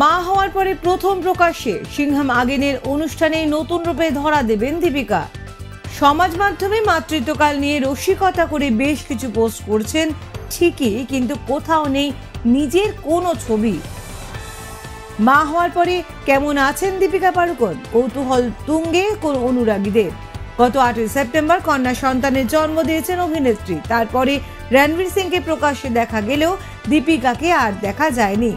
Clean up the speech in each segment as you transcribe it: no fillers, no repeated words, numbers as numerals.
মা হওয়ার পরে প্রথম প্রকাশ্যে সিংহাম আগেনের অনুষ্ঠানে নতুন রূপে ধরা দেবেন দীপিকা। সমাজ মাধ্যমে মাতৃত্বকাল নিয়ে রসিকতা করে বেশ কিছু পোস্ট করছেন ঠিকই, কিন্তু কোথাও নেই নিজের কোনো ছবি। মা হওয়ার পরে কেমন আছেন দীপিকা পাড়ুকোন, কৌতূহল তুঙ্গে কোন অনুরাগীদের। গত 8 সেপ্টেম্বর কন্যা সন্তানের জন্ম দিয়েছেন অভিনেত্রী। তারপরে রণবীর সিংকে প্রকাশ্যে দেখা গেলেও দীপিকাকে আর দেখা যায়নি।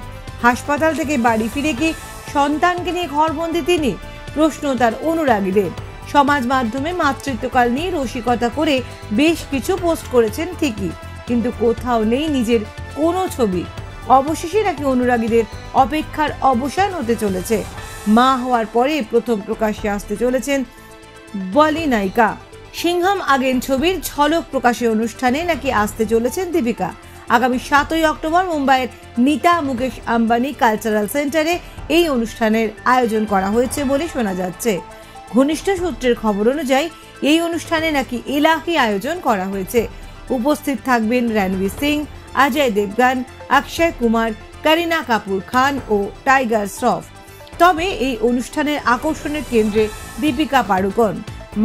হাসপাতাল থেকে বাড়ি ফিরে কি সন্তানকে নিয়ে ঘরবন্দি তিনি? প্রশ্ন তার অনুরাগীদের। সমাজ মাধ্যমে মাতৃত্বকাল নিয়ে রসিকতা করে বেশ কিছু পোস্ট করেছেন ঠিকই, কিন্তু কোথাও নেই নিজের কোনো ছবি। অবশেষে নাকি অনুরাগীদের অপেক্ষার অবসান হতে চলেছে। মা হওয়ার পরে প্রথম প্রকাশ্যে আসতে চলেছেন বলি নায়িকা। সিংহাম আগেন ছবির ঝলক প্রকাশের অনুষ্ঠানে নাকি আসতে চলেছেন দীপিকা। আগামী 7 অক্টোবর মুম্বাইয়ের নীতা মুকেশ আম্বানি কালচারাল সেন্টারে এই অনুষ্ঠানের আয়োজন করা হয়েছে বলে শোনা যাচ্ছে। ঘনিষ্ঠ সূত্রের খবর অনুযায়ী এই অনুষ্ঠানে নাকি এলাহি আয়োজন করা হয়েছে। উপস্থিত থাকবেন রণবীর সিং, অজয় দেবগান, অক্ষয় কুমার, করিনা কাপুর খান ও টাইগার শ্রফ। তবে এই অনুষ্ঠানের আকর্ষণের কেন্দ্রে দীপিকা পাড়ুকোন।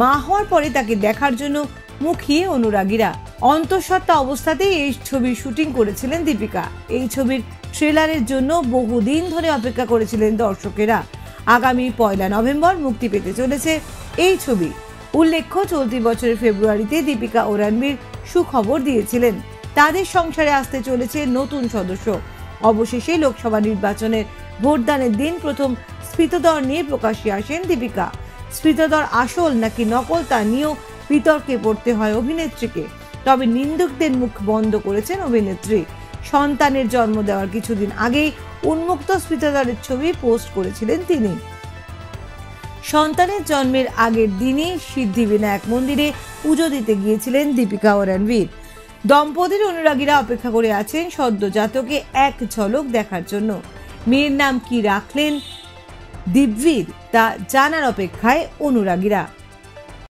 মা হওয়ার পরে তাকে দেখার জন্য মুখিয়ে অনুরাগীরা। অন্তঃসত্ত্বা অবস্থাতেই এই ছবির শুটিং করেছিলেন দীপিকা। এই ছবির ট্রেলারের জন্য বহুদিন ধরে অপেক্ষা করেছিলেন দর্শকেরা। আগামী 1 নভেম্বর মুক্তি পেতে চলেছে এই ছবি। উল্লেখ্য, চলতি বছরের ফেব্রুয়ারিতে দীপিকা ও রণবীর সুখবর দিয়েছিলেন, তাদের সংসারে আসতে চলেছে নতুন সদস্য। অবশেষে লোকসভা নির্বাচনের ভোটদানের দিন প্রথম স্ফীতদর নিয়ে প্রকাশ্যে আসেন দীপিকা। স্ফীতদর আসল নাকি নকল তা নিয়েও বিতর্কে পড়তে হয় অভিনেত্রীকে। তবে নিন্দুকদের মুখ বন্ধ করেছেন অভিনেত্রী। সন্তানের জন্ম দেওয়ার কিছুদিন আগেই উন্মুক্ত স্ফীতদরের ছবি পোস্ট করেছিলেন তিনি। সন্তানের জন্মের আগের দিনই সিদ্ধিবিনায়ক মন্দিরে পুজো দিতে গিয়েছিলেন দীপিকা ও রণবীর। দম্পতির অনুরাগীরা অপেক্ষা করে আছেন সদ্যজাতকে এক ঝলক দেখার জন্য। মেয়ের নাম কি রাখলেন দিব্যির তা জানার অপেক্ষায় অনুরাগীরা।